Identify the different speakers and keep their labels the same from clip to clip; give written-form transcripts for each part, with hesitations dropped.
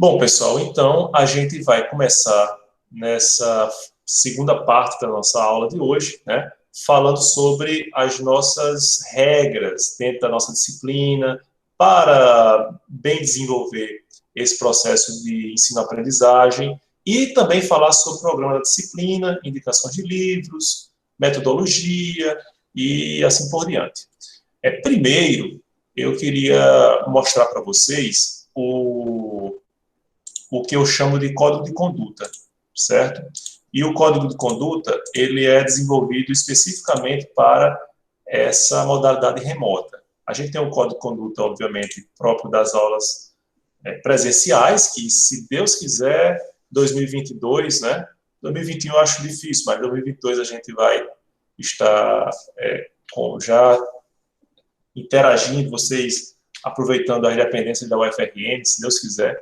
Speaker 1: Bom, pessoal, então a gente vai começar nessa segunda parte da nossa aula de hoje, né, falando sobre as nossas regras dentro da nossa disciplina para bem desenvolver esse processo de ensino-aprendizagem e também falar sobre o programa da disciplina, indicações de livros, metodologia e assim por diante. Primeiro, eu queria mostrar para vocês o que eu chamo de código de conduta, certo? E o código de conduta, ele é desenvolvido especificamente para essa modalidade remota. A gente tem um código de conduta, obviamente, próprio das aulas presenciais, que, se Deus quiser, 2022, né? 2021 eu acho difícil, mas 2022 a gente vai estar já interagindo, vocês aproveitando as dependências da UFRN, se Deus quiser,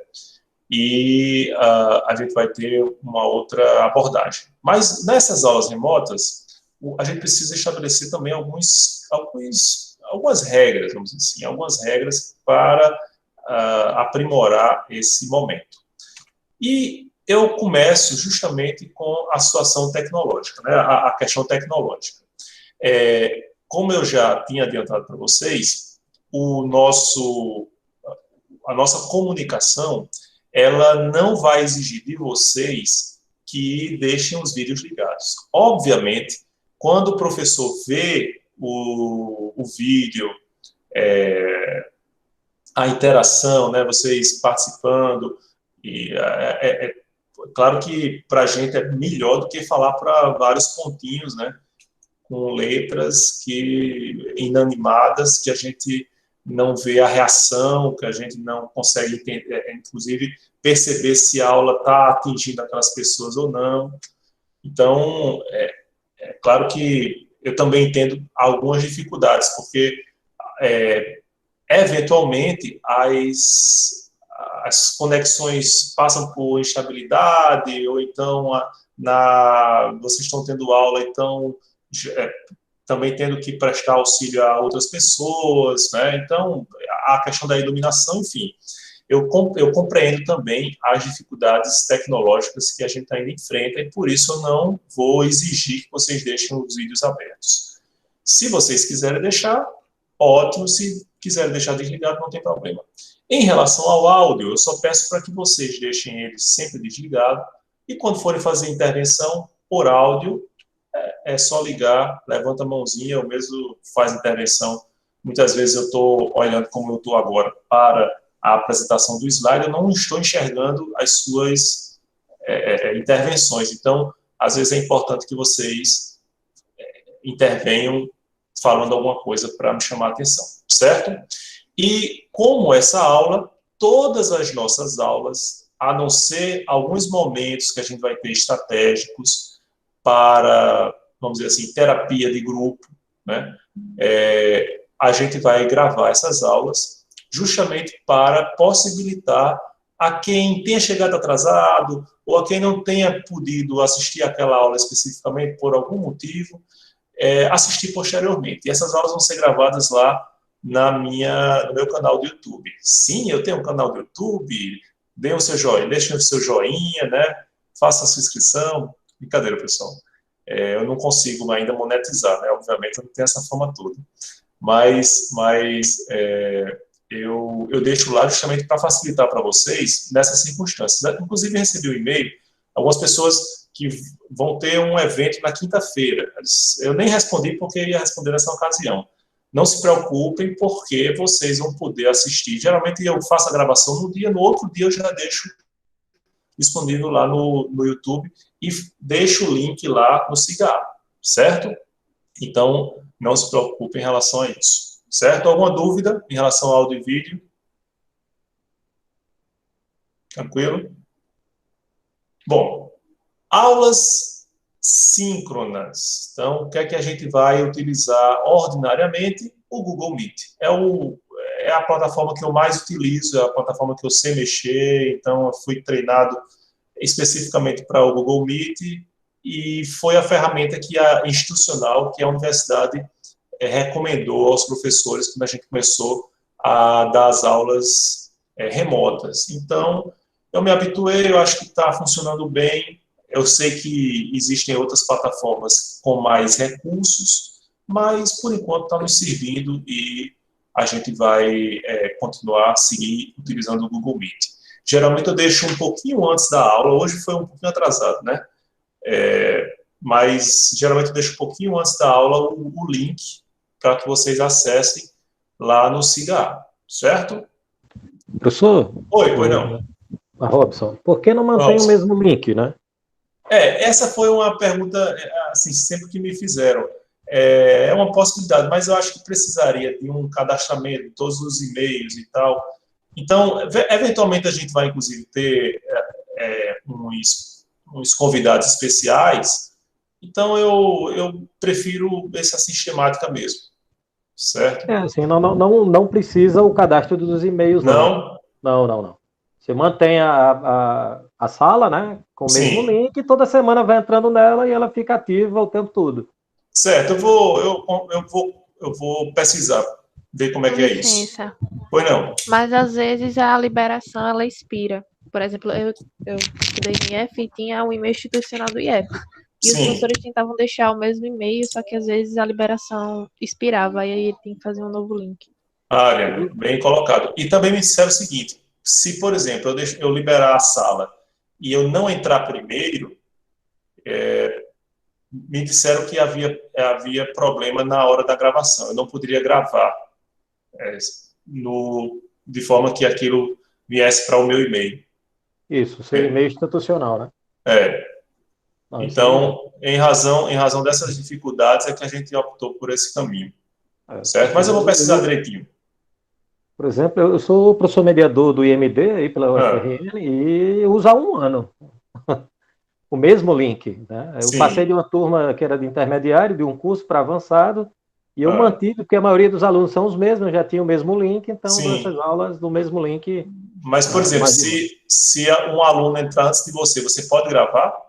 Speaker 1: e a gente vai ter uma outra abordagem. Mas nessas aulas remotas, a gente precisa estabelecer também algumas regras, vamos dizer assim, algumas regras para aprimorar esse momento. E eu começo justamente com a situação tecnológica, né, a questão tecnológica. Como eu já tinha adiantado para vocês, a nossa comunicação, ela não vai exigir de vocês que deixem os vídeos ligados. Obviamente, quando o professor vê o vídeo, a interação, né, vocês participando, e claro que para a gente é melhor do que falar para vários pontinhos, né, com letras inanimadas, que a gente não vê a reação, que a gente não consegue entender, inclusive perceber se a aula está atingindo aquelas pessoas ou não. Então, é claro que eu também entendo algumas dificuldades, porque eventualmente as conexões passam por instabilidade, ou então vocês estão tendo aula, então também tendo que prestar auxílio a outras pessoas, né? Então, a questão da iluminação, enfim, eu compreendo também as dificuldades tecnológicas que a gente ainda enfrenta, e por isso eu não vou exigir que vocês deixem os vídeos abertos. Se vocês quiserem deixar, ótimo, se quiserem deixar desligado, não tem problema. Em relação ao áudio, eu só peço para que vocês deixem ele sempre desligado, e quando forem fazer intervenção por áudio, é só ligar, levanta a mãozinha, ou mesmo faz intervenção. Muitas vezes eu estou olhando como eu estou agora para a apresentação do slide, eu não estou enxergando as suas intervenções. Então, às vezes é importante que vocês intervenham falando alguma coisa para me chamar a atenção, certo? E como essa aula, todas as nossas aulas, a não ser alguns momentos que a gente vai ter estratégicos para, vamos dizer assim, terapia de grupo, né? A gente vai gravar essas aulas justamente para possibilitar a quem tenha chegado atrasado ou a quem não tenha podido assistir aquela aula especificamente por algum motivo, assistir posteriormente. E essas aulas vão ser gravadas lá no meu canal do YouTube. Sim, eu tenho um canal do YouTube, dê o seu joinha, deixe o seu joinha, né? Faça a sua inscrição. Brincadeira, pessoal. Eu não consigo ainda monetizar, né? Obviamente, eu não tenho essa fama toda. Mas eu deixo lá justamente para facilitar para vocês nessas circunstâncias. Inclusive, recebi um e-mail, algumas pessoas que vão ter um evento na quinta-feira. Eu nem respondi porque ia responder nessa ocasião. Não se preocupem, porque vocês vão poder assistir. Geralmente eu faço a gravação no dia, no outro dia eu já deixo disponível lá no YouTube e deixo o link lá no Cigarro, certo? Então, não se preocupe em relação a isso, certo? Alguma dúvida em relação ao áudio e vídeo? Tranquilo? Bom, aulas síncronas. Então, o que é que a gente vai utilizar ordinariamente? O Google Meet. É a plataforma que eu mais utilizo, é a plataforma que eu sei mexer, então eu fui treinado especificamente para o Google Meet, e foi a ferramenta institucional que a universidade recomendou aos professores quando a gente começou a dar as aulas remotas. Então, Eu me habituei, eu acho que está funcionando bem. Eu sei que existem outras plataformas com mais recursos, mas por enquanto está nos servindo e a gente vai continuar a seguir utilizando o Google Meet. Geralmente eu deixo um pouquinho antes da aula, hoje foi um pouquinho atrasado, né? Mas geralmente eu deixo um pouquinho antes da aula o link para que vocês acessem lá no SIGA, certo?
Speaker 2: Professor,
Speaker 1: Oi, pois não.
Speaker 2: Robson, por que não mantém o
Speaker 1: Vamos.
Speaker 2: mesmo link, né?
Speaker 1: Essa foi uma pergunta, assim, sempre que me fizeram. É uma possibilidade, mas eu acho que precisaria de um cadastramento de todos os e-mails e tal. Então, eventualmente a gente vai, inclusive, ter uns convidados especiais. Então, eu prefiro essa sistemática mesmo, certo?
Speaker 2: Assim, não precisa o cadastro dos e-mails, não.
Speaker 1: Não?
Speaker 2: Não. Você mantém a sala, né, com o mesmo
Speaker 1: Sim.
Speaker 2: link, e toda semana vai entrando nela e ela fica ativa o tempo todo.
Speaker 1: Certo, eu vou pesquisar, ver como é
Speaker 3: Com
Speaker 1: que é isso.
Speaker 3: licença.
Speaker 1: Pois não.
Speaker 3: Mas às vezes a liberação ela expira. Por exemplo, eu estudei no IF e tinha o e-mail institucional do IF. E os
Speaker 1: Sim.
Speaker 3: professores tentavam deixar o mesmo e-mail, só que às vezes a liberação expirava, e aí ele tem que fazer um novo link.
Speaker 1: Ariane, bem colocado. E também me disseram o seguinte: se, por exemplo, eu liberar a sala e eu não entrar primeiro, me disseram que havia problema na hora da gravação. Eu não poderia gravar de forma que aquilo viesse para o meu e-mail.
Speaker 2: Isso, seu e-mail institucional, né? Não,
Speaker 1: Então, em razão dessas dificuldades, é que a gente optou por esse caminho. Certo? Mas eu vou pesquisar direitinho.
Speaker 2: Por exemplo, eu sou professor mediador do IMD aí pela UFRN e uso há 1 ano o mesmo link, né? Eu passei de uma turma que era de intermediário, de um curso para avançado, e eu mantive, porque a maioria dos alunos são os mesmos, já tinha o mesmo link, então essas aulas do mesmo link.
Speaker 1: Mas, por exemplo, se um aluno entrar antes de você, você pode gravar?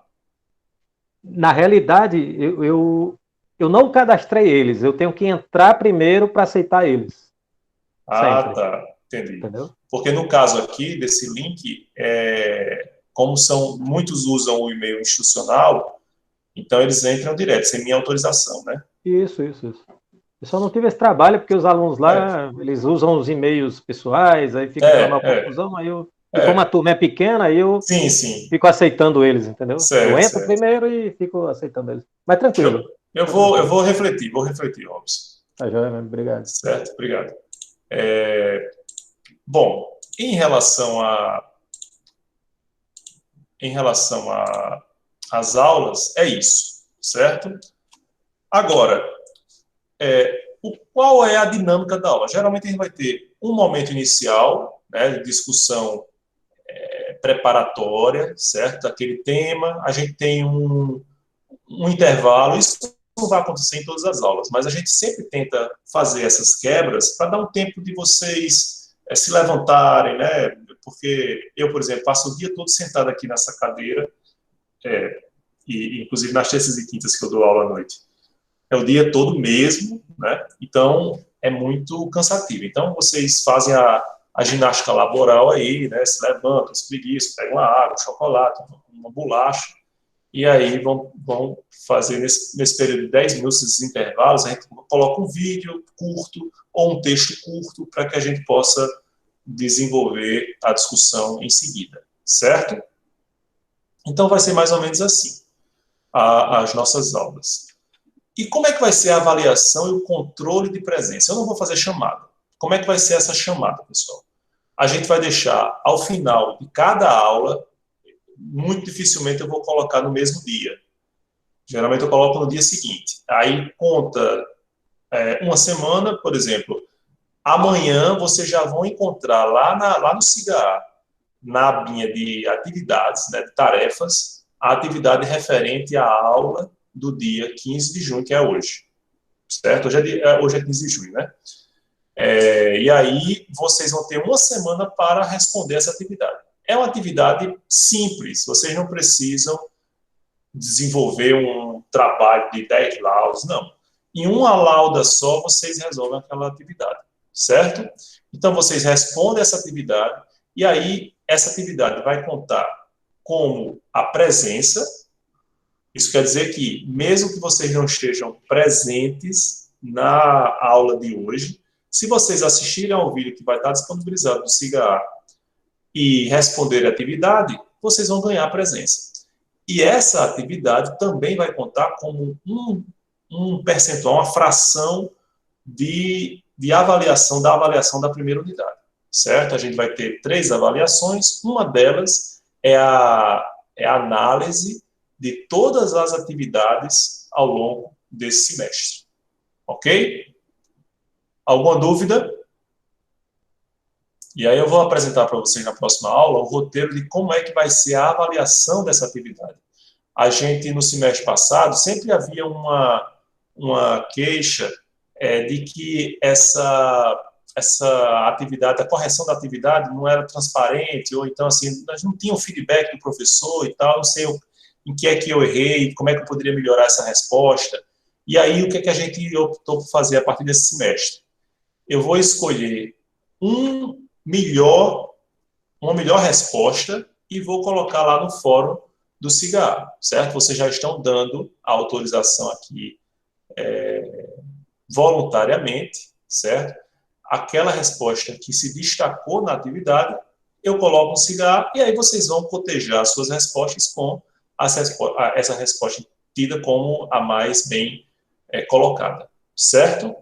Speaker 2: Na realidade, eu não cadastrei eles, eu tenho que entrar primeiro para aceitar eles.
Speaker 1: Sempre. Tá, entendi.
Speaker 2: Entendeu?
Speaker 1: Porque no caso aqui, desse link, como muitos usam o e-mail institucional, então eles entram direto, sem minha autorização, né?
Speaker 2: Isso. Eu só não tive esse trabalho, porque os alunos lá, eles usam os e-mails pessoais, aí fica aquela confusão, aí e como a turma é pequena, aí eu fico aceitando eles, entendeu? Eu entro primeiro e fico aceitando eles. Mas tranquilo.
Speaker 1: Eu vou refletir, Robson.
Speaker 2: Tá joia, obrigado.
Speaker 1: Certo, obrigado. Bom, em relação às aulas, é isso, certo? Agora, qual é a dinâmica da aula? Geralmente a gente vai ter um momento inicial, né, de discussão preparatória, certo? Aquele tema, a gente tem um intervalo, isso não vai acontecer em todas as aulas, mas a gente sempre tenta fazer essas quebras para dar um tempo de vocês se levantarem, né? Porque eu, por exemplo, passo o dia todo sentado aqui nessa cadeira, e inclusive nas terças e quintas que eu dou aula à noite. É o dia todo mesmo, né? Então, é muito cansativo. Então, vocês fazem a ginástica laboral aí, né? Se levantam, se preguiçam, pegam uma água, um chocolate, uma bolacha, e aí vão fazer nesse período de 10 minutos, esses intervalos, a gente coloca um vídeo curto ou um texto curto para que a gente possa desenvolver a discussão em seguida, certo? Então, vai ser mais ou menos assim as nossas aulas. E como é que vai ser a avaliação e o controle de presença? Eu não vou fazer chamada. Como é que vai ser essa chamada, pessoal? A gente vai deixar, ao final de cada aula, muito dificilmente eu vou colocar no mesmo dia. Geralmente eu coloco no dia seguinte. Aí conta uma semana, por exemplo, amanhã vocês já vão encontrar lá no SIGA, na abinha de atividades, né, de tarefas, a atividade referente à aula do dia 15 de junho, que é hoje. Certo? Hoje é 15 de junho, né? E aí vocês vão ter uma semana para responder essa atividade. É uma atividade simples, vocês não precisam desenvolver um trabalho de 10 laudas, não. Em uma lauda só, vocês resolvem aquela atividade, certo? Então, vocês respondem essa atividade, e aí essa atividade vai contar como a presença. Isso quer dizer que, mesmo que vocês não estejam presentes na aula de hoje, se vocês assistirem ao vídeo que vai estar disponibilizado do SIGA e responderem a atividade, vocês vão ganhar presença. E essa atividade também vai contar como um percentual, uma fração de avaliação da primeira unidade, certo? A gente vai ter 3 avaliações, uma delas é a análise de todas as atividades ao longo desse semestre. Ok? Alguma dúvida? E aí eu vou apresentar para vocês na próxima aula o roteiro de como é que vai ser a avaliação dessa atividade. A gente, no semestre passado, sempre havia uma queixa de que essa atividade, a correção da atividade não era transparente, ou então, assim, nós não tínhamos feedback do professor e tal, não sei em que é que eu errei, como é que eu poderia melhorar essa resposta. E aí, o que é que a gente optou por fazer a partir desse semestre? Eu vou escolher uma melhor resposta e vou colocar lá no fórum do SIGA, certo? Vocês já estão dando a autorização aqui voluntariamente, certo? Aquela resposta que se destacou na atividade, eu coloco no SIGA e aí vocês vão cotejar as suas respostas com essa resposta tida como a mais bem colocada, certo?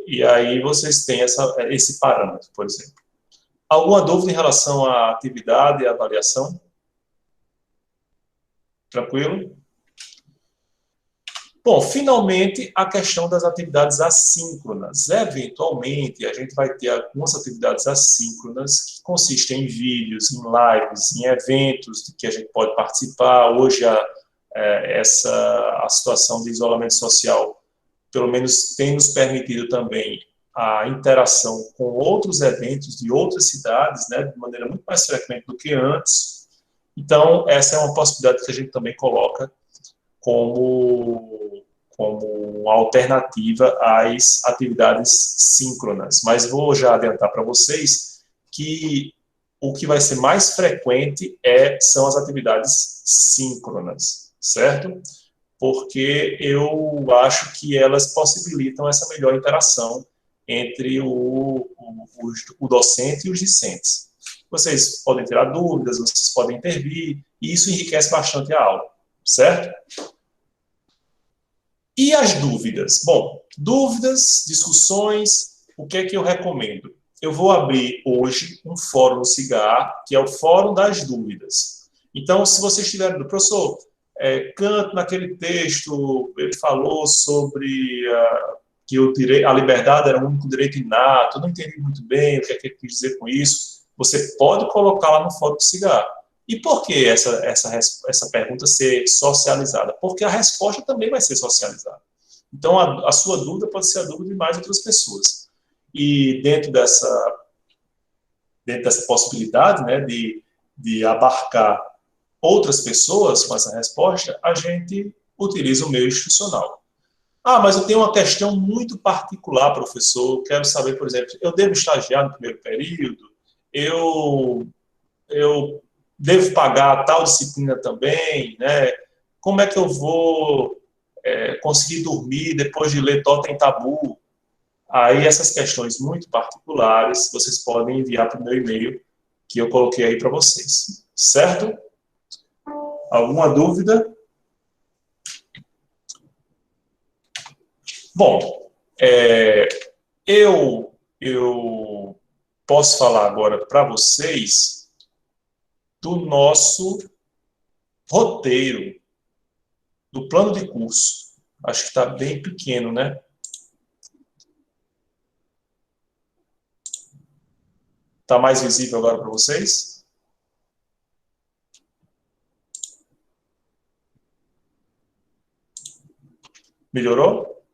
Speaker 1: E aí vocês têm esse parâmetro, por exemplo. Alguma dúvida em relação à atividade e à avaliação? Tranquilo? Bom, finalmente, a questão das atividades assíncronas. Eventualmente, a gente vai ter algumas atividades assíncronas que consistem em vídeos, em lives, em eventos que a gente pode participar. Hoje, a situação de isolamento social, pelo menos, tem nos permitido também a interação com outros eventos de outras cidades, né, de maneira muito mais frequente do que antes. Então, essa é uma possibilidade que a gente também coloca como uma alternativa às atividades síncronas. Mas vou já adiantar para vocês que o que vai ser mais frequente são as atividades síncronas, certo? Porque eu acho que elas possibilitam essa melhor interação entre o docente e os discentes. Vocês podem tirar dúvidas, vocês podem intervir, e isso enriquece bastante a aula, certo? E as dúvidas? Bom, dúvidas, discussões, o que é que eu recomendo? Eu vou abrir hoje um fórum no SIGA, que é o Fórum das Dúvidas. Então, se vocês tiverem, professor, Kant, naquele texto, ele falou sobre que a liberdade era um único direito inato, eu não entendi muito bem o que é que ele quis dizer com isso. Você pode colocar lá no fórum do SIGA. E por que essa pergunta ser socializada? Porque a resposta também vai ser socializada. Então, a sua dúvida pode ser a dúvida de mais outras pessoas. E dentro dessa possibilidade, né, de abarcar outras pessoas com essa resposta, a gente utiliza o meio institucional. Ah, mas eu tenho uma questão muito particular, professor. Eu quero saber, por exemplo, eu devo estagiar no primeiro período? Eu devo pagar tal disciplina também, né? Como é que eu vou conseguir dormir depois de ler Totem Tabu? Aí essas questões muito particulares, vocês podem enviar para o meu e-mail que eu coloquei aí para vocês, certo? Alguma dúvida? Bom, eu posso falar agora para vocês do nosso roteiro, do plano de curso. Acho que está bem pequeno, né? Está mais visível agora para vocês? Melhorou?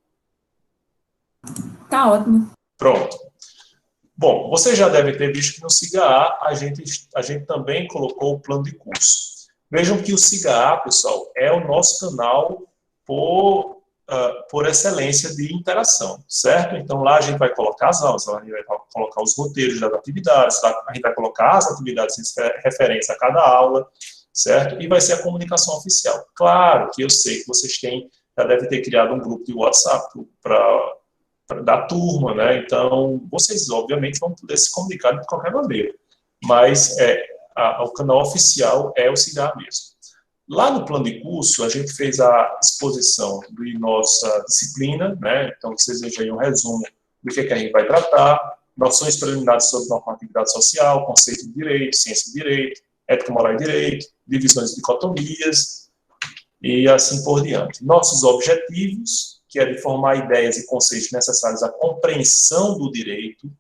Speaker 4: Tá ótimo.
Speaker 1: Pronto. Bom, vocês já devem ter visto que no SIGA a gente também colocou o plano de curso. Vejam que o SIGA, pessoal, é o nosso canal por por excelência de interação, certo? Então, lá a gente vai colocar as aulas, a gente vai colocar os roteiros das atividades, a gente vai colocar as atividades em referência a cada aula, certo? E vai ser a comunicação oficial. Claro que eu sei que vocês já devem ter criado um grupo de WhatsApp da turma, né? Então, vocês, obviamente, vão poder se comunicar de qualquer maneira, mas o canal oficial é o CIGAR mesmo. Lá no plano de curso, a gente fez a exposição de nossa disciplina, né? Então, vocês vejam aí um resumo do que a gente vai tratar, noções preliminares sobre normatividade social, conceito de direito, ciência de direito, ética, moral e direito, divisões e dicotomias, e assim por diante. Nossos objetivos, que é de formar ideias e conceitos necessários à compreensão do direito,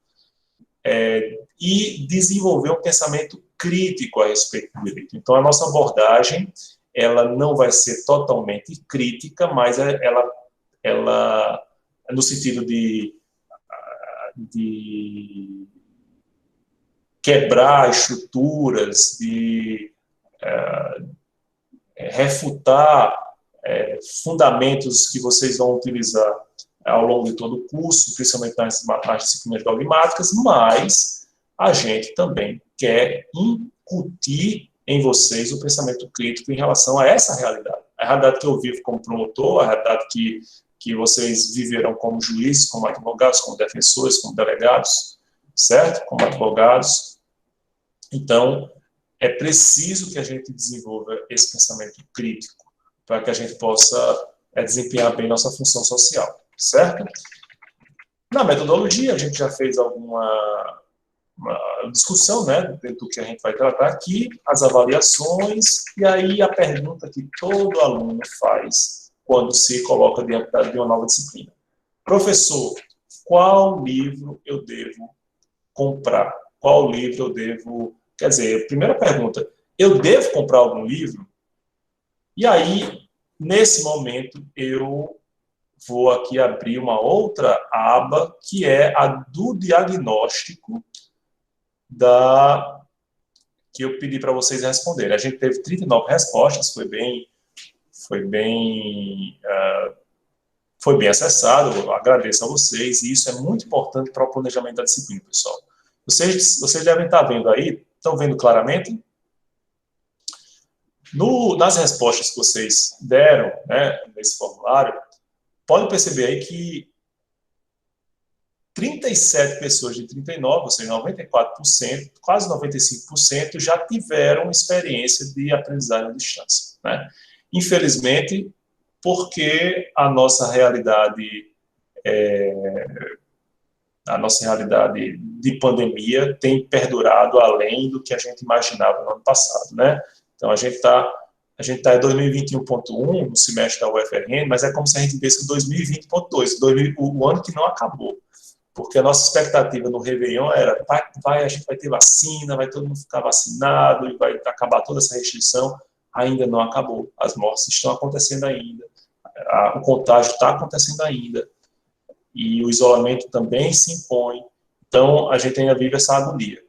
Speaker 1: e desenvolver um pensamento crítico a respeito do direito. Então, a nossa abordagem, ela não vai ser totalmente crítica, mas ela no sentido de quebrar estruturas, de refutar fundamentos que vocês vão utilizar ao longo de todo o curso, principalmente nas disciplinas dogmáticas, mas a gente também quer incutir em vocês o pensamento crítico em relação a essa realidade. A realidade que eu vivo como promotor, a realidade que vocês viverão como juízes, como advogados, como defensores, como delegados, certo? Como advogados. Então, é preciso que a gente desenvolva esse pensamento crítico para que a gente possa desempenhar bem nossa função social, certo? Na metodologia, a gente já fez uma discussão, né, do que a gente vai tratar aqui, as avaliações, e aí a pergunta que todo aluno faz quando se coloca diante de uma nova disciplina. Professor, qual livro eu devo comprar? Qual livro eu devo... Quer dizer, primeira pergunta, eu devo comprar algum livro? E aí, nesse momento, eu vou aqui abrir uma outra aba, que é a do diagnóstico que eu pedi para vocês responderem. A gente teve 39 respostas, foi bem acessado, eu agradeço a vocês, e isso é muito importante para o planejamento da disciplina, pessoal. Vocês devem estar vendo aí, estão vendo claramente? Nas respostas que vocês deram, né, nesse formulário, pode perceber aí que 37 pessoas de 39, ou seja, 94%, quase 95%, já tiveram experiência de aprendizagem à distância, né? Infelizmente, porque a nossa realidade de pandemia tem perdurado além do que a gente imaginava no ano passado, né? Então, a gente está em 2021.1, no semestre da UFRN, mas é como se a gente visse 2020.2, o ano que não acabou. Porque a nossa expectativa no Réveillon era, a gente vai ter vacina, vai todo mundo ficar vacinado, e vai acabar toda essa restrição. Ainda não acabou. As mortes estão acontecendo ainda, o contágio está acontecendo ainda, e o isolamento também se impõe. Então, a gente ainda vive essa agonia.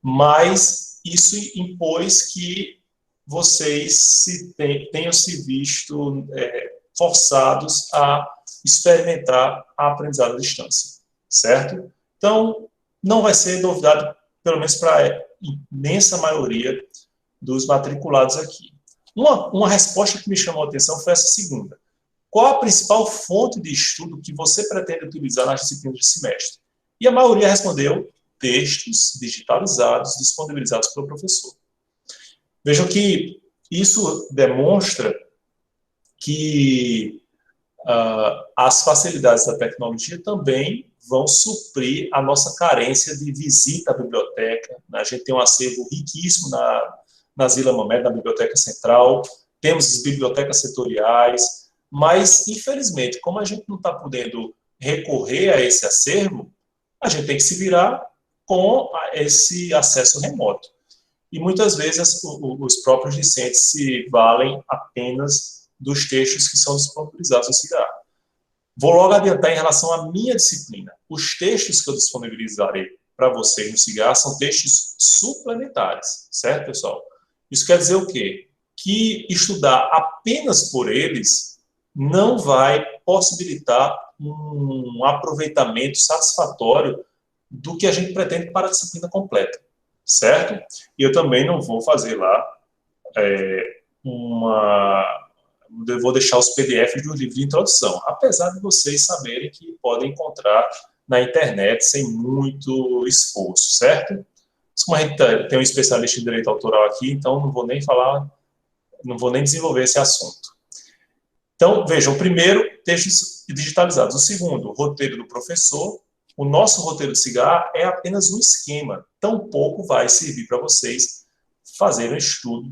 Speaker 1: Mas isso impôs que vocês tenham se visto forçados a experimentar a aprendizagem à distância. Certo? Então, não vai ser novidade, pelo menos para a imensa maioria dos matriculados aqui. Uma resposta que me chamou a atenção foi essa segunda. Qual a principal fonte de estudo que você pretende utilizar nas disciplinas de semestre? E a maioria respondeu textos digitalizados disponibilizados pelo professor. Vejam que isso demonstra que as facilidades da tecnologia também vão suprir a nossa carência de visita à biblioteca, né? A gente tem um acervo riquíssimo na Zila Mamed, na Biblioteca Central, temos as bibliotecas setoriais, mas, infelizmente, como a gente não está podendo recorrer a esse acervo, a gente tem que se virar com esse acesso remoto. E, muitas vezes, os próprios discentes se valem apenas dos textos que são disponibilizados no CIGAR. Vou logo adiantar em relação à minha disciplina. Os textos que eu disponibilizarei para vocês no CIGAR são textos suplementares, certo, pessoal? Isso quer dizer o quê? Que estudar apenas por eles não vai possibilitar um aproveitamento satisfatório do que a gente pretende para a disciplina completa, certo? E eu também não vou fazer lá eu vou deixar os PDFs do livro de introdução, apesar de vocês saberem que podem encontrar na internet sem muito esforço, certo? Mas como a gente tem um especialista em direito autoral aqui, então não vou nem falar, não vou nem desenvolver esse assunto. Então, vejam, o primeiro, textos digitalizados. O segundo, roteiro do professor. O nosso roteiro de cigarro é apenas um esquema, tampouco vai servir para vocês fazerem um estudo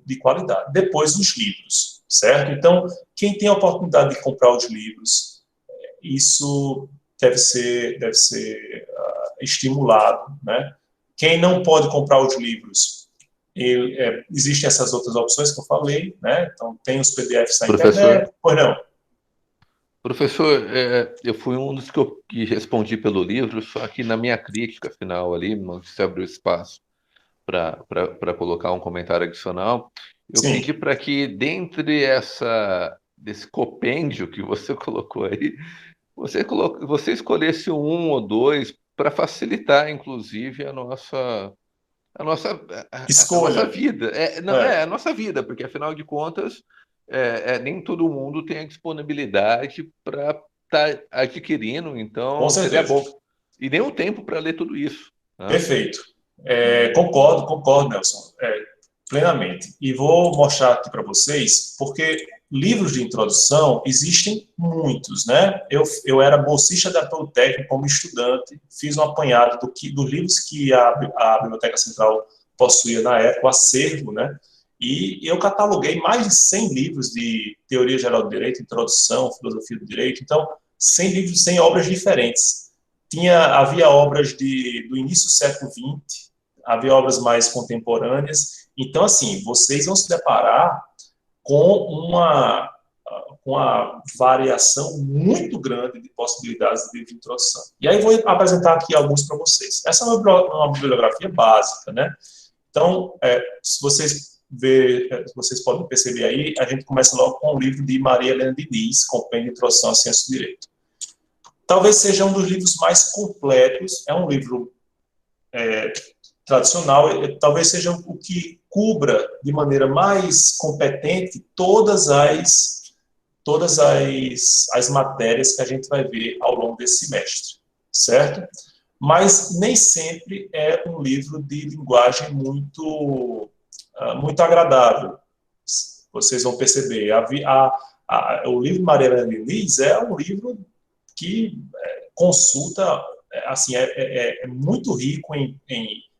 Speaker 1: de qualidade. Depois, os livros, certo? Então, quem tem a oportunidade de comprar os livros, isso deve ser estimulado, né? Quem não pode comprar os livros, existem essas outras opções que eu falei, né? Então, tem os PDFs na internet. Pois não.
Speaker 4: Professor, eu fui um dos que respondi pelo livro, só que na minha crítica final ali, não se abriu espaço para colocar um comentário adicional, eu
Speaker 1: Sim.
Speaker 4: pedi para que, dentre desse compêndio que você colocou aí, você escolhesse um ou dois para facilitar, inclusive, a nossa
Speaker 1: Escolha.
Speaker 4: vida. A nossa vida, porque, afinal de contas, nem todo mundo tem a disponibilidade para estar adquirindo, então
Speaker 1: Com
Speaker 4: seria
Speaker 1: certeza.
Speaker 4: bom. E nem o tempo para ler tudo isso. Né?
Speaker 1: Perfeito. Concordo, Nelson, plenamente. E vou mostrar aqui para vocês, porque livros de introdução existem muitos, né? Eu era bolsista da apoio técnico como estudante, fiz um apanhado dos livros que a Biblioteca Central possuía na época, o acervo, né? E eu cataloguei mais de 100 livros de teoria geral do direito, introdução, filosofia do direito, então 100 livros, 100 obras diferentes. Havia obras do início do século XX, havia obras mais contemporâneas. Então, assim, vocês vão se deparar com uma variação muito grande de possibilidades de livro de introdução. E aí vou apresentar aqui alguns para vocês. Essa é uma bibliografia básica, né? Então, se vocês podem perceber aí, a gente começa logo com o livro de Maria Helena Diniz, Compêndio de Introdução à Ciência do Direito. Talvez seja um dos livros mais completos, é um livro tradicional, talvez seja o que cubra de maneira mais competente todas as matérias que a gente vai ver ao longo desse semestre, certo? Mas nem sempre é um livro de linguagem muito agradável. Vocês vão perceber, o livro de Maria Helena Diniz é um livro que consulta, assim, é muito rico em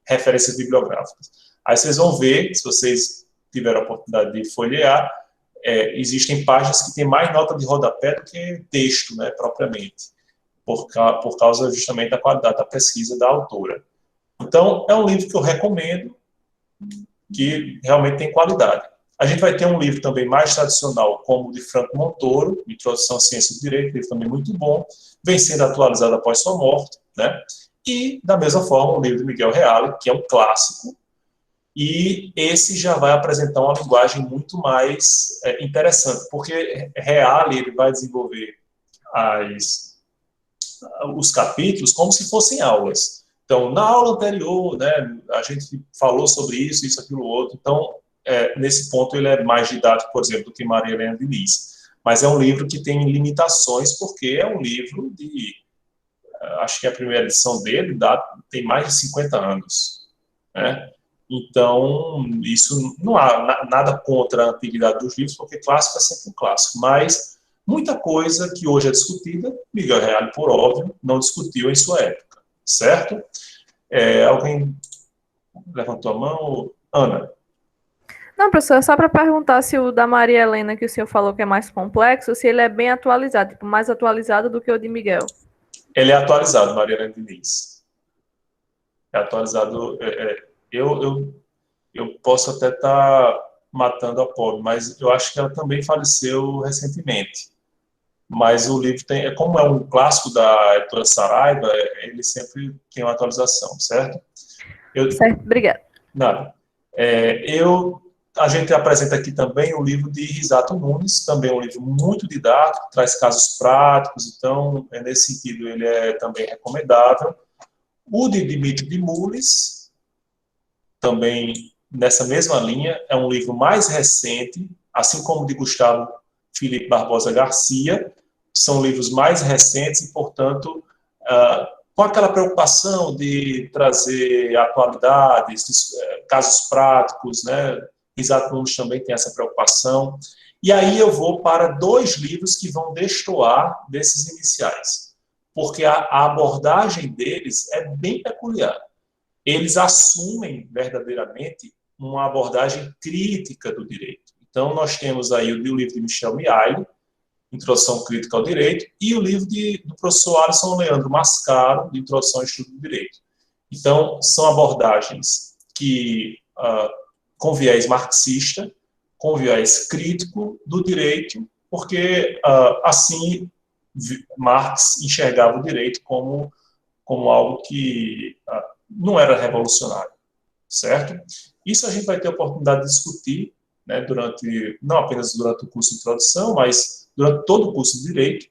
Speaker 1: referências bibliográficas. Aí vocês vão ver, se vocês tiverem a oportunidade de folhear, existem páginas que têm mais nota de rodapé do que texto, né, propriamente, por causa justamente da qualidade da pesquisa da autora. Então, é um livro que eu recomendo, que realmente tem qualidade. A gente vai ter um livro também mais tradicional, como o de Franco Montoro, Introdução à Ciência do Direito, livro também muito bom, vem sendo atualizado após sua morte, né? E, da mesma forma, o livro de Miguel Reale, que é um clássico, e esse já vai apresentar uma linguagem muito mais interessante, porque Reale ele vai desenvolver os capítulos como se fossem aulas. Então, na aula anterior, né, a gente falou sobre isso, aquilo, outro, então, nesse ponto ele é mais didático, por exemplo, do que Maria Helena Diniz. Mas é um livro que tem limitações, porque é um livro acho que a primeira edição dele tem mais de 50 anos, né? Então, isso não há nada contra a antiguidade dos livros, porque clássico é sempre um clássico, mas muita coisa que hoje é discutida, Miguel Reale, por óbvio, não discutiu em sua época, certo? Alguém levantou a mão? Ana?
Speaker 3: Não, professor, só para perguntar se o da Maria Helena, que o senhor falou que é mais complexo, se ele é bem atualizado, tipo, mais atualizado do que o de Miguel.
Speaker 1: Ele é atualizado, Maria Helena Diniz. É atualizado. Eu posso até estar matando a pobre, mas eu acho que ela também faleceu recentemente. Mas o livro como é um clássico da editora Saraiva, ele sempre tem uma atualização, certo?
Speaker 3: Certo, obrigada.
Speaker 1: Nada. A gente apresenta aqui também o livro de Risato Nunes, também um livro muito didático, traz casos práticos, então, nesse sentido, ele é também recomendável. O de Dimitri Dimulis, também nessa mesma linha, é um livro mais recente, assim como o de Gustavo Felipe Barbosa Garcia, são livros mais recentes e, portanto, com aquela preocupação de trazer atualidades, casos práticos, né? Risato Nunes também tem essa preocupação. E aí eu vou para 2 livros que vão destoar desses iniciais, porque a abordagem deles é bem peculiar. Eles assumem verdadeiramente uma abordagem crítica do direito. Então, nós temos aí o livro de Michel Miaille, Introdução Crítica ao Direito, e o livro do professor Alisson Leandro Mascaro, de Introdução ao Estudo do Direito. Então, são abordagens que, com viés marxista, com viés crítico do direito, porque, assim, Marx enxergava o direito como algo que não era revolucionário, certo? Isso a gente vai ter a oportunidade de discutir, né, não apenas durante o curso de introdução, mas durante todo o curso de Direito,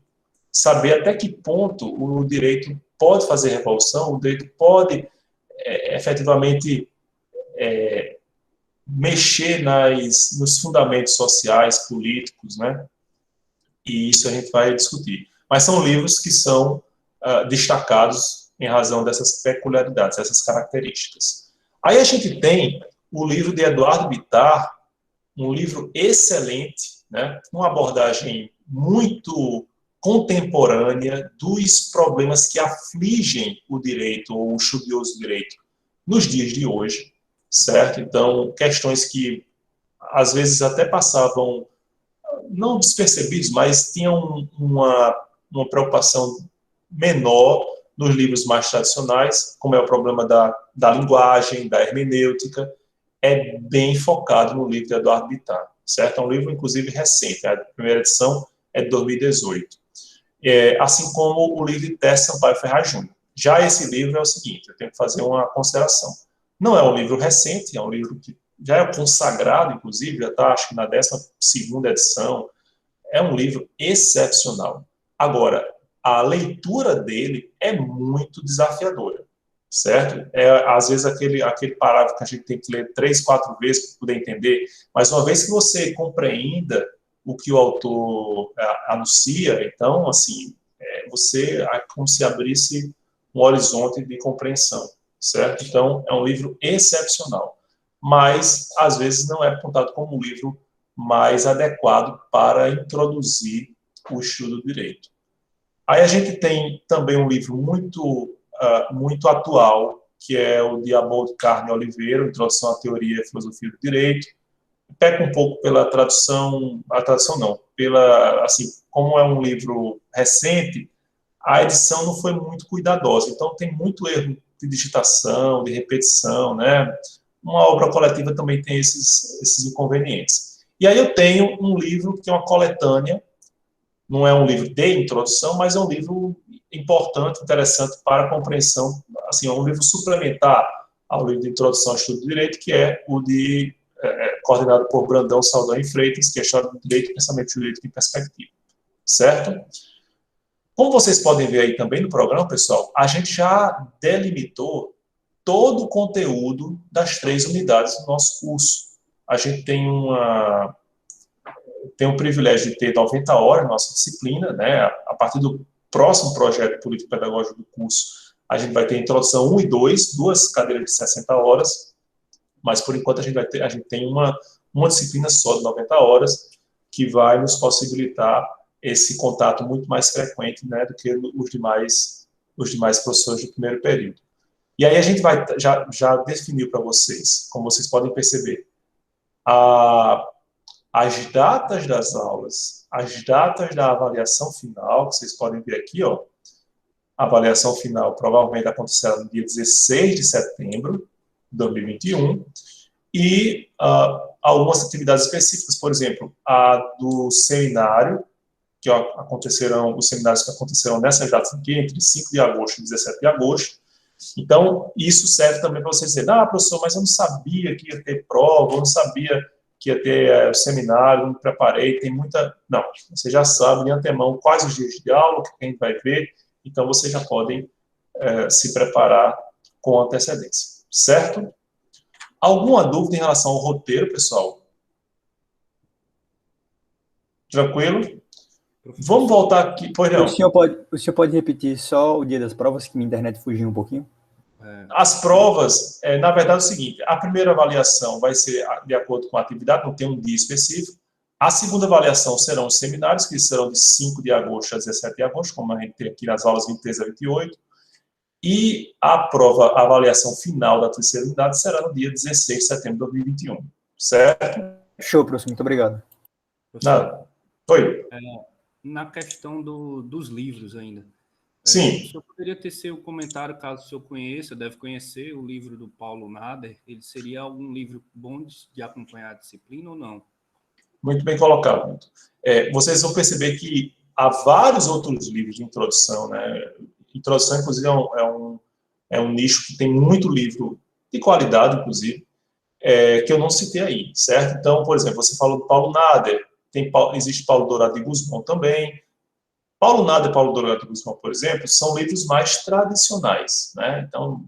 Speaker 1: saber até que ponto o direito pode fazer revolução, o direito pode efetivamente mexer nos fundamentos sociais, políticos, né? E isso a gente vai discutir. Mas são livros que são destacados em razão dessas peculiaridades, dessas características. Aí a gente tem o livro de Eduardo Bittar, um livro excelente, né? Uma abordagem muito contemporânea dos problemas que afligem o direito, ou o estudioso do direito, nos dias de hoje, certo? Então, questões que, às vezes, até passavam, não despercebidos, mas tinham uma preocupação menor nos livros mais tradicionais, como é o problema da linguagem, da hermenêutica, é bem focado no livro de Eduardo Bittar, certo? É um livro, inclusive, recente, a primeira edição é de 2018. Assim como o livro de Tércio Sampaio Ferraz Júnior. Já esse livro é o seguinte, eu tenho que fazer uma consideração. Não é um livro recente, é um livro que já é consagrado, inclusive, já está, acho que na 12ª edição. É um livro excepcional. Agora, a leitura dele é muito desafiadora, certo? Às vezes, aquele parágrafo que a gente tem que ler 3, 4 vezes para poder entender, mas uma vez que você compreenda o que o autor anuncia, então, assim, é como se abrisse um horizonte de compreensão, certo? Então, é um livro excepcional, mas, às vezes, não é apontado como um livro mais adequado para introduzir o estudo do direito. Aí a gente tem também um livro muito atual, que é o de Abold Carne Oliveira, Introdução à Teoria e Filosofia do Direito. Peca um pouco pela tradução, assim, como é um livro recente, a edição não foi muito cuidadosa, então tem muito erro de digitação, de repetição, né? Uma obra coletiva também tem esses inconvenientes. E aí eu tenho um livro que é uma coletânea, não é um livro de introdução, mas é um livro importante, interessante para a compreensão, assim, é um livro suplementar ao livro de introdução ao estudo do direito, que é o coordenado por Brandão Saldanha e Freitas, que é História do Direito e Pensamento Jurídico em Perspectiva, certo? Como vocês podem ver aí também no programa, pessoal, a gente já delimitou todo o conteúdo das 3 unidades do nosso curso. A gente tem o privilégio de ter 90 horas na nossa disciplina, né? A partir do próximo projeto político-pedagógico do curso, a gente vai ter introdução 1 e 2, 2 cadeiras de 60 horas, mas por enquanto a gente tem uma disciplina só de 90 horas, que vai nos possibilitar esse contato muito mais frequente, né, do que os demais professores do primeiro período. E aí a gente já definiu para vocês, como vocês podem perceber, as datas das aulas, as datas da avaliação final, que vocês podem ver aqui, ó. A avaliação final provavelmente acontecerá no dia 16 de setembro de 2021, e algumas atividades específicas, por exemplo, a do seminário, os seminários que acontecerão nessas datas aqui, entre 5 de agosto e 17 de agosto. Então, isso serve também para vocês dizerem, professor, mas eu não sabia que ia ter prova, eu não sabia que ia ter o seminário, me preparei, tem muita... Não, você já sabe de antemão quais os dias de aula, o que a gente vai ver, então vocês já podem se preparar com antecedência, certo? Alguma dúvida em relação ao roteiro, pessoal? Tranquilo? Vamos voltar aqui. Pois não.
Speaker 5: O senhor pode repetir só o dia das provas, que minha internet fugiu um pouquinho?
Speaker 1: As provas, na verdade, é o seguinte: a primeira avaliação vai ser de acordo com a atividade, não tem um dia específico. A segunda avaliação serão os seminários, que serão de 5 de agosto a 17 de agosto, como a gente tem aqui nas aulas 23 a 28. E a prova, a avaliação final da terceira unidade será no dia 16 de setembro de 2021. Certo?
Speaker 5: Show, professor. Muito obrigado.
Speaker 1: Nada. Oi.
Speaker 6: Na questão dos livros ainda.
Speaker 1: Sim.
Speaker 6: O senhor poderia ter seu comentário, caso o senhor conheça, deve conhecer o livro do Paulo Nader. Ele seria algum livro bom de acompanhar a disciplina ou não?
Speaker 1: Muito bem colocado. Vocês vão perceber que há vários outros livros de introdução, né? Introdução, inclusive, é um nicho que tem muito livro de qualidade, inclusive, que eu não citei aí, certo? Então, por exemplo, você falou do Paulo Nader, existe Paulo Dourado de Guzmão também. Paulo Nader e Paulo Dourado de Guzmão, por exemplo, são livros mais tradicionais, né? Então,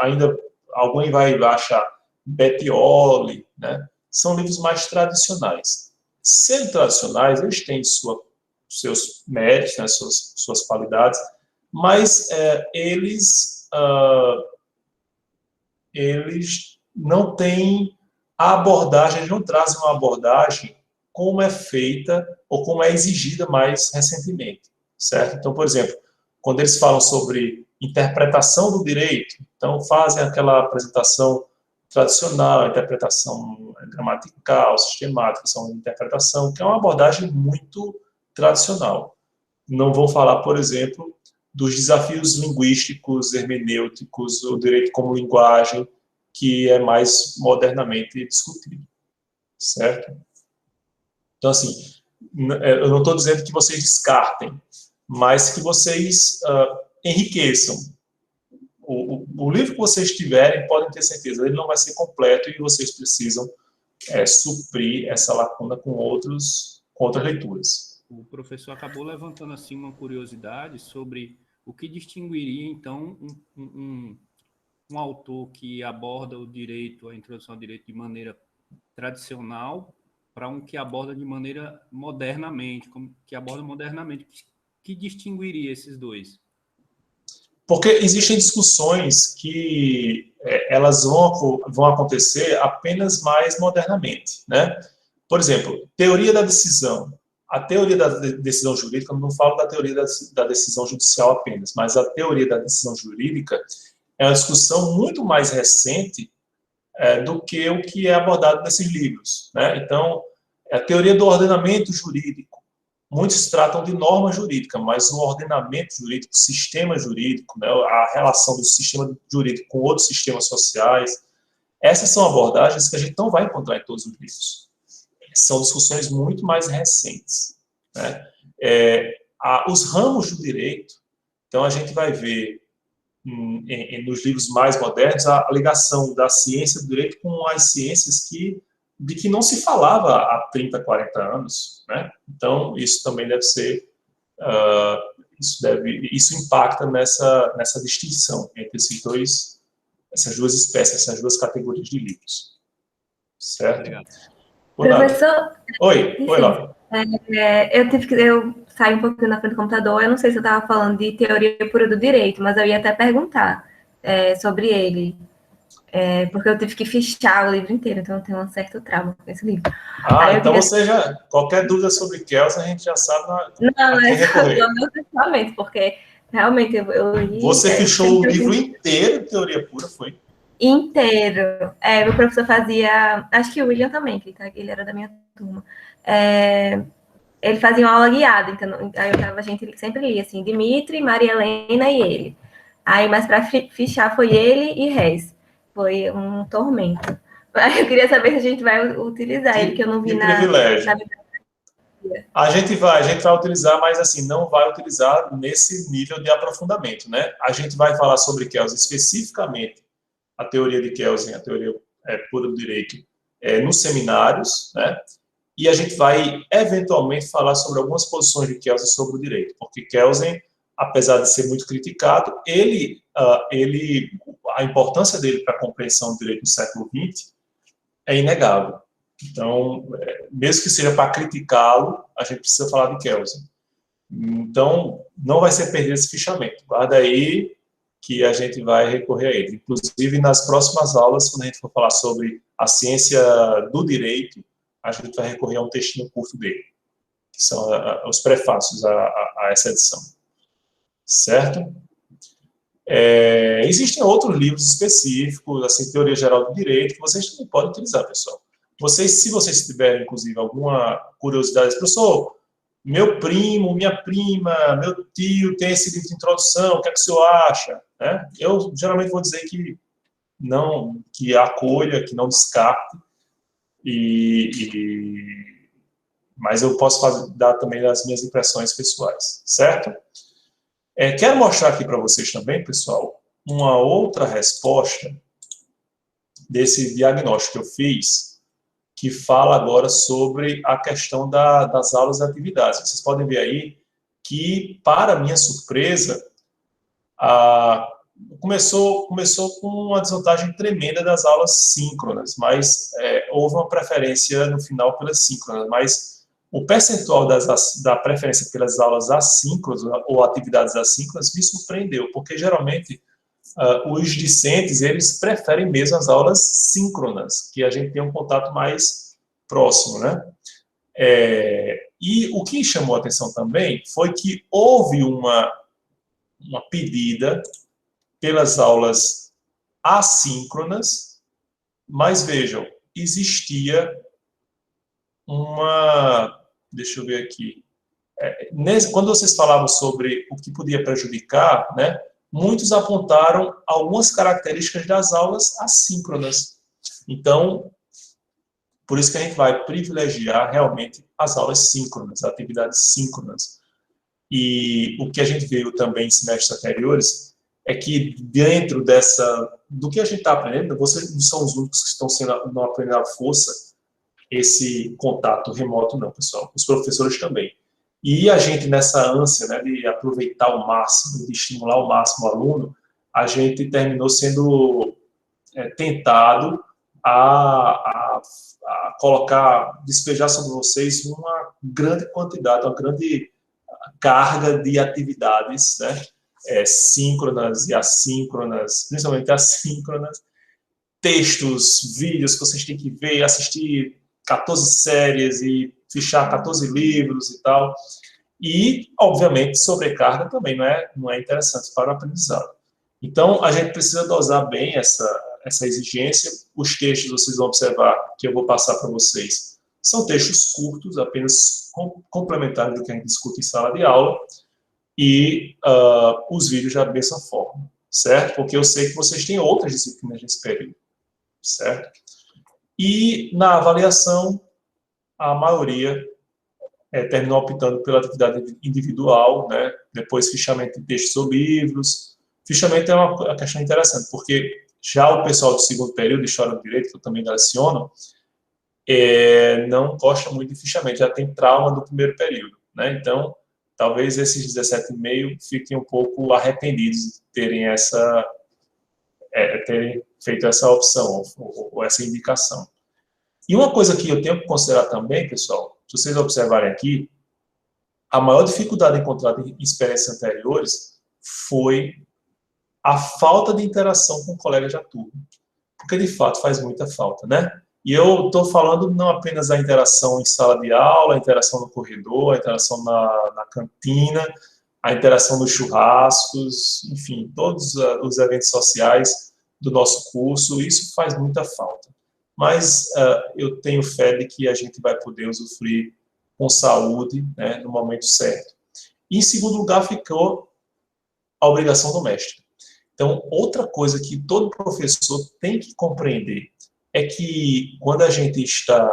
Speaker 1: ainda alguém vai achar Bettioli, né? São livros mais tradicionais. Sendo tradicionais, eles têm seus méritos, né? suas qualidades, mas eles não têm a abordagem, eles não trazem uma abordagem como é feita ou como é exigida mais recentemente, certo? Então, por exemplo, quando eles falam sobre interpretação do direito, então fazem aquela apresentação tradicional, interpretação gramatical, sistemática, são interpretação, que é uma abordagem muito tradicional. Não vou falar, por exemplo, dos desafios linguísticos, hermenêuticos, o direito como linguagem, que é mais modernamente discutido, certo? Então, assim, eu não estou dizendo que vocês descartem, mas que vocês enriqueçam. O livro que vocês tiverem, podem ter certeza, ele não vai ser completo e vocês precisam suprir essa lacuna com outras leituras.
Speaker 6: O professor acabou levantando assim uma curiosidade sobre o que distinguiria, então, um autor que aborda o direito, a introdução ao direito de maneira tradicional, para um que aborda de maneira modernamente, que distinguiria esses dois?
Speaker 1: Porque existem discussões que elas vão acontecer apenas mais modernamente, né? Por exemplo, teoria da decisão. A teoria da decisão jurídica, eu não falo da teoria da decisão judicial apenas, mas a teoria da decisão jurídica é uma discussão muito mais recente do que o que é abordado nesses livros, né? Então, a teoria do ordenamento jurídico. Muitos tratam de norma jurídica, mas o ordenamento jurídico, o sistema jurídico, né, a relação do sistema jurídico com outros sistemas sociais, essas são abordagens que a gente não vai encontrar em todos os livros. São discussões muito mais recentes, né? Os ramos do direito, então a gente vai ver nos livros mais modernos a ligação da ciência do direito com as ciências de que não se falava há 30, 40 anos, né? Então, isso também deve ser, isso impacta nessa distinção entre essas duas espécies, essas duas categorias de livros. Certo?
Speaker 6: Obrigado.
Speaker 7: Professor...
Speaker 1: Oi, Laura.
Speaker 7: Eu saí um pouquinho na frente do computador, eu não sei se eu estava falando de teoria pura do direito, mas eu ia até perguntar sobre ele. Porque eu tive que fichar o livro inteiro, então eu tenho um certo trauma com esse livro.
Speaker 1: Então você já... Qualquer dúvida sobre Kelsen, a gente já sabe
Speaker 7: Não, é só o meu pensamento, porque realmente eu li...
Speaker 1: Você fichou o livro inteiro de teoria pura, foi?
Speaker 7: Inteiro. O professor fazia... Acho que o William também, que ele era da minha turma. Ele fazia uma aula guiada, então a gente sempre lia, assim, Dimitri, Maria Helena e ele. Aí, mas para fichar foi ele e Reis. Foi um tormento. Eu queria saber se a gente vai utilizar ele, que eu não vi na...
Speaker 1: privilégio. A gente vai utilizar, mas assim, não vai utilizar nesse nível de aprofundamento, né? A gente vai falar sobre Kelsen especificamente, a teoria de Kelsen, a teoria pura do direito, nos seminários, né? E a gente vai, eventualmente, falar sobre algumas posições de Kelsen sobre o direito, porque Kelsen, apesar de ser muito criticado, a importância dele para a compreensão do direito no século XX é inegável. Então, mesmo que seja para criticá-lo, a gente precisa falar de Kelsen. Então, não vai ser perdido esse fichamento. Guarda aí que a gente vai recorrer a ele. Inclusive, nas próximas aulas, quando a gente for falar sobre a ciência do direito, a gente vai recorrer a um textinho curto dele, que são os prefácios a essa edição. Certo? Existem outros livros específicos, assim, Teoria Geral do Direito, que vocês também podem utilizar, pessoal. Se vocês tiverem, inclusive, alguma curiosidade, professor, meu primo, minha prima, meu tio tem esse livro de introdução, o que é que o senhor acha? Né? Eu geralmente vou dizer que não, que acolha, que não descarte, mas eu posso dar também as minhas impressões pessoais, certo? Quero mostrar aqui para vocês também, pessoal, uma outra resposta desse diagnóstico que eu fiz, que fala agora sobre a questão das aulas e atividades. Vocês podem ver aí que, para minha surpresa, começou com uma desvantagem tremenda das aulas síncronas, mas houve uma preferência no final pelas síncronas, mas o percentual da preferência pelas aulas assíncronas ou atividades assíncronas me surpreendeu, porque geralmente os discentes, eles preferem mesmo as aulas síncronas, que a gente tem um contato mais próximo, né? E o que chamou a atenção também foi que houve uma pedida pelas aulas assíncronas, mas vejam, existia deixa eu ver aqui, quando vocês falavam sobre o que podia prejudicar, né, muitos apontaram algumas características das aulas assíncronas. Então, por isso que a gente vai privilegiar realmente as aulas síncronas, atividades síncronas. E o que a gente viu também em semestres anteriores é que dentro do que a gente está aprendendo, vocês não são os únicos que estão não aprendendo à força esse contato remoto, não, pessoal. Os professores também. E a gente, nessa ânsia, né, de aproveitar ao máximo, de estimular ao máximo o aluno, a gente terminou sendo tentado a despejar sobre vocês uma grande quantidade, uma grande carga de atividades, né, síncronas e assíncronas, principalmente assíncronas, textos, vídeos que vocês têm que ver, assistir 14 séries e fichar 14 livros e tal. E, obviamente, sobrecarga também não é interessante para o aprendizado. Então, a gente precisa dosar bem essa exigência. Os textos, vocês vão observar, que eu vou passar para vocês, são textos curtos, apenas complementares do que a gente discute em sala de aula, e os vídeos da mesma forma, certo? Porque eu sei que vocês têm outras disciplinas nesse período, certo? E, na avaliação, a maioria terminou optando pela atividade individual, né? Depois fichamento de textos ou livros. Fichamento é uma questão interessante, porque já o pessoal do segundo período de História do Direito, que eu também leciono, não gosta muito de fichamento, já tem trauma do primeiro período, né? Então, talvez esses 17,5 fiquem um pouco arrependidos de terem feito essa opção, ou essa indicação. E uma coisa que eu tenho que considerar também, pessoal, se vocês observarem aqui, a maior dificuldade encontrada em experiências anteriores foi a falta de interação com colegas da turma. Porque, de fato, faz muita falta, né? E eu estou falando não apenas da interação em sala de aula, a interação no corredor, a interação na cantina, a interação nos churrascos, enfim, todos os eventos sociais do nosso curso, isso faz muita falta. Mas eu tenho fé de que a gente vai poder usufruir com saúde, né, no momento certo. E, em segundo lugar, ficou a obrigação do mestre. Então, outra coisa que todo professor tem que compreender é que, quando a gente está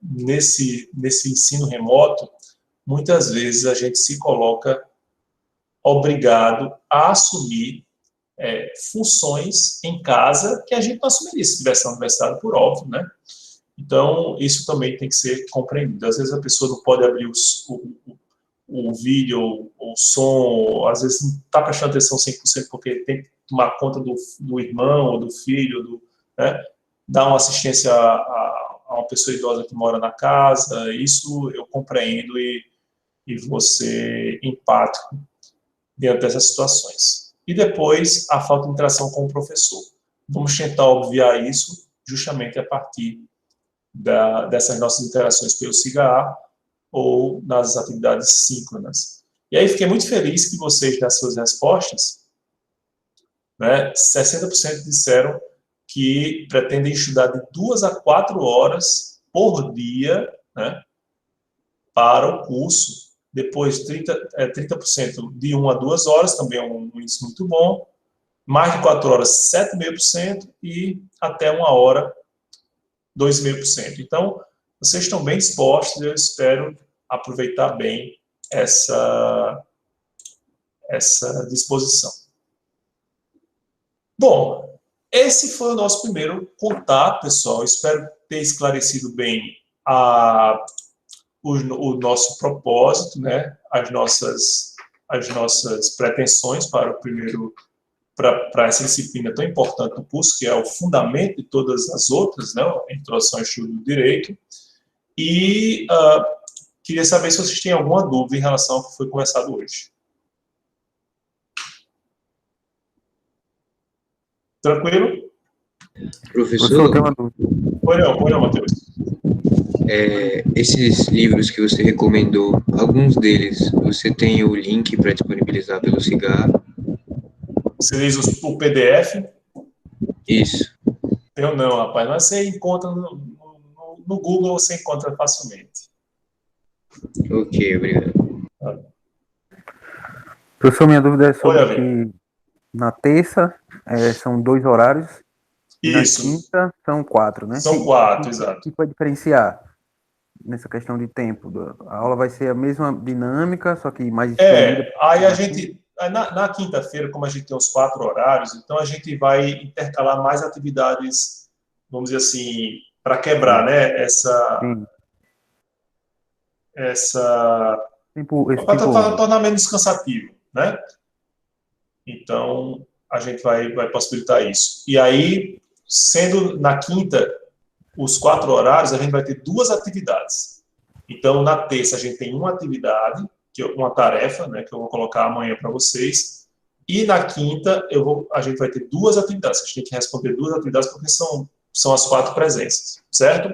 Speaker 1: nesse ensino remoto, muitas vezes a gente se coloca obrigado a assumir funções em casa que a gente não assumiria se estivesse na universidade, por óbvio, né? Então, isso também tem que ser compreendido. Às vezes a pessoa não pode abrir o vídeo, ou o som, às vezes não está prestando atenção 100% porque tem que tomar conta do irmão ou do filho, né? Dar uma assistência a uma pessoa idosa que mora na casa, isso eu compreendo e vou ser empático diante dessas situações. E depois, a falta de interação com o professor. Vamos tentar obviar isso justamente a partir dessas nossas interações pelo SIGA ou nas atividades síncronas. E aí fiquei muito feliz que vocês, das suas respostas, né, 60% disseram que pretendem estudar de 2 a 4 horas por dia, né, para o curso. Depois 30% de 1 a 2 horas, também é um índice muito bom. Mais de 4 horas, 7,5%, e até 1 hora, 2,5%. Então, vocês estão bem dispostos, eu espero aproveitar bem essa disposição. Bom, esse foi o nosso primeiro contato, pessoal. Espero ter esclarecido bem o nosso propósito, né? As nossas pretensões para essa disciplina tão importante do curso, que é o fundamento de todas as outras, né? A introdução ao estudo do direito. E queria saber se vocês têm alguma dúvida em relação ao que foi conversado hoje. Tranquilo?
Speaker 8: Professor,
Speaker 5: tem uma dúvida.
Speaker 1: Foi não, Matheus.
Speaker 8: Esses livros que você recomendou, alguns deles, você tem o link para disponibilizar pelo SIGA?
Speaker 1: Você diz o PDF?
Speaker 8: Isso.
Speaker 1: Eu não, rapaz, mas você encontra no Google, você encontra facilmente.
Speaker 8: Ok, obrigado.
Speaker 5: Professor, minha dúvida é sobre
Speaker 1: Olha,
Speaker 5: que na terça são 2 horários,
Speaker 1: isso.
Speaker 5: na quinta são 4, né?
Speaker 1: São 4, exato.
Speaker 5: O que pode diferenciar nessa questão de tempo? A aula vai ser a mesma dinâmica, só que mais expandida?
Speaker 1: Aí a gente, na quinta-feira, como a gente tem os 4 horários, então a gente vai intercalar mais atividades, vamos dizer assim, para quebrar, né, para tornar menos cansativo, né? Então, a gente vai possibilitar isso. E aí, sendo na quinta, os 4 horários, a gente vai ter 2 atividades. Então, na terça, a gente tem uma atividade, que é uma tarefa, né, que eu vou colocar amanhã para vocês. E na quinta, a gente vai ter 2 atividades. A gente tem que responder 2 atividades, porque são as 4 presenças, certo?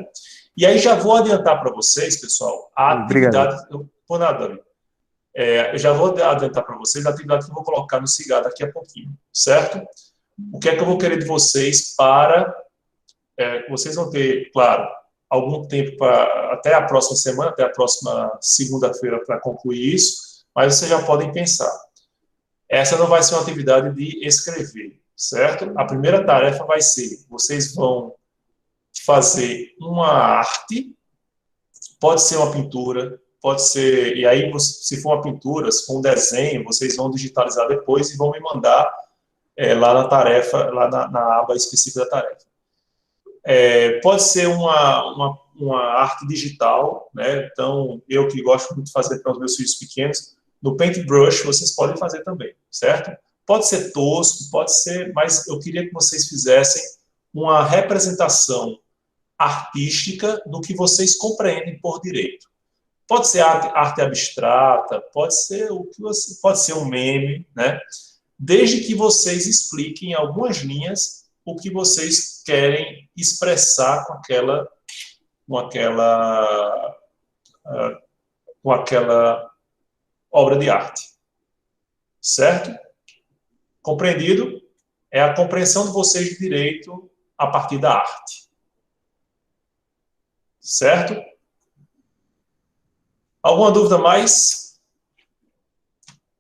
Speaker 1: E aí, já vou adiantar para vocês, pessoal, a atividade... Por nada, Davi. Eu já vou adiantar para vocês a atividade que eu vou colocar no SIGA daqui a pouquinho, certo? O que é que eu vou querer de vocês para... vocês vão ter, claro, algum tempo até a próxima semana, até a próxima segunda-feira para concluir isso, mas vocês já podem pensar. Essa não vai ser uma atividade de escrever, certo? A primeira tarefa vai ser, vocês vão fazer uma arte, pode ser uma pintura, pode ser, e aí se for uma pintura, se for um desenho, vocês vão digitalizar depois e vão me mandar lá na tarefa, lá na aba específica da tarefa. Pode ser uma arte digital, né? Então, eu que gosto muito de fazer para os meus filhos pequenos, no Paintbrush vocês podem fazer também, certo? Pode ser tosco, pode ser, mas eu queria que vocês fizessem uma representação artística do que vocês compreendem por direito. Pode ser arte abstrata, pode ser um meme, né? Desde que vocês expliquem em algumas linhas o que vocês querem expressar com aquela obra de arte. Certo? Compreendido? É a compreensão de vocês de direito a partir da arte. Certo? Alguma dúvida mais?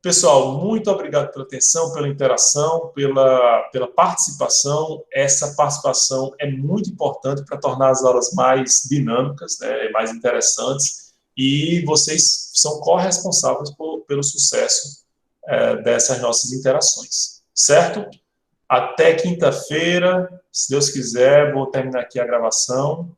Speaker 1: Pessoal, muito obrigado pela atenção, pela interação, pela participação. Essa participação é muito importante para tornar as aulas mais dinâmicas, né, mais interessantes, e vocês são corresponsáveis pelo sucesso dessas nossas interações, certo? Até quinta-feira, se Deus quiser, vou terminar aqui a gravação.